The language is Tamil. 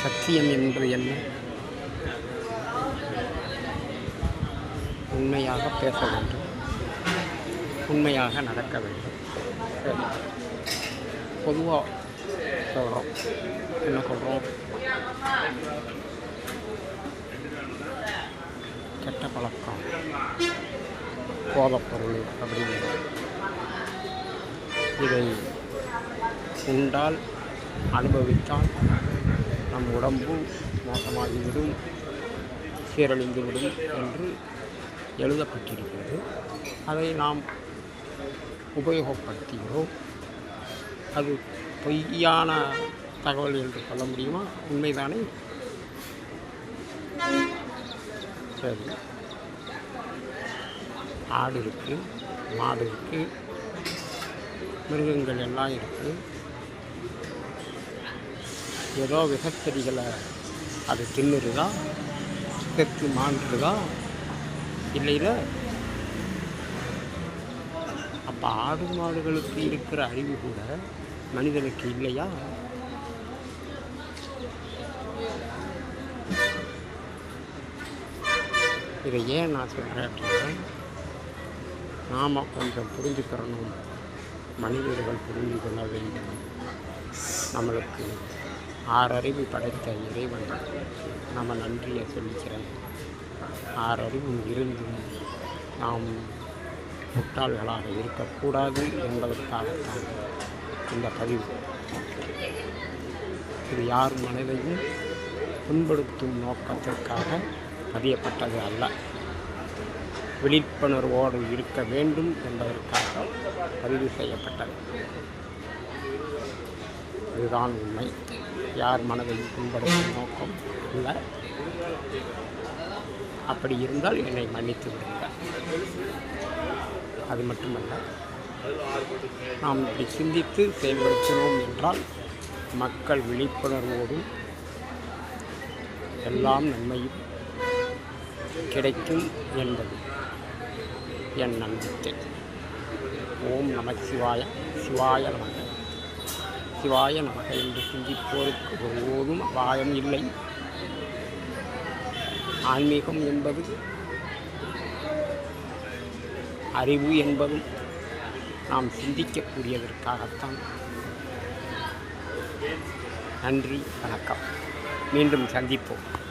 சத்தியம் என்பது என்ன? உண்மையாக பேச வேண்டும், உண்மையாக நடக்க வேண்டும். பொதுவாக சொல்கிறோம், என்ன சொல்கிறோம்? கெட்ட பழக்கம், போதைப்பொருள் அப்படிங்கிறது. இதை உண்டால், அனுபவித்தால் நம் உடம்பு மோசமாகிவிடும், சீரழிந்துவிடும் என்று எழுதப்பட்டிருக்கிறது. அதை நாம் உபயோகப்படுத்துகிறோம். அது பொய்யான தகவல் என்று சொல்ல முடியுமா? உண்மைதானே? சரி, ஆடு இருக்குது, மாடு இருக்குது, மிருகங்கள் எல்லாம் இருக்குது. ஏதோ விசச்செடிகளை அது தின்னுருதா, செத்து மாண்டுருதா? இல்லைல. அப்போ ஆடு மாடுகளுக்கு இருக்கிற அறிவு கூட மனிதனுக்கு இல்லையா? இதை ஏன் நான் சொல்கிறேன் அப்படின்னா, நாம் கொஞ்சம் புரிஞ்சுக்கிறணும், மனிதர்கள் புரிந்து கொள்ள வேண்டும். நம்மளுக்கு 6 அறிவு படைத்த இறைவன் நம்ம நன்றியை சொல்லிக்கிறேன். 6 அறிவும் இருந்தும் நாம் முட்டாள்களாக இருக்கக்கூடாது என்பதற்காகத்தான் இந்த பதிவு. இது யார் மனதையும் புண்படுத்தும் நோக்கத்திற்காக பதியப்பட்டது அல்ல. விழிப்புணர்வோடு இருக்க வேண்டும் என்பதற்காக பதிவு செய்யப்பட்டது. இதுதான் உண்மை. யார் மனதையும் புண்படுத்தும் நோக்கம் இல்லை. அப்படி இருந்தால் என்னை மன்னித்து விடுங்கள். அது மட்டுமல்ல, நாம் இப்படி சிந்தித்து செயல்படுத்தினோம் என்றால் மக்கள் விழிப்புணர்வோடும் எல்லாம் நன்மையும் கிடைக்கும் என்பது என் நம்பிக்கை. ஓம் நம சிவாய, சிவாய நமக, சிவாய நமக என்று சிந்திப்போருக்கு ஒருபோதும் அபாயம் இல்லை. ஆன்மீகம் என்பது, அறிவு என்பதும் நாம் சிந்திக்கக்கூடியதற்காகத்தான். நன்றி, வணக்கம். மீண்டும் சந்திப்போம்.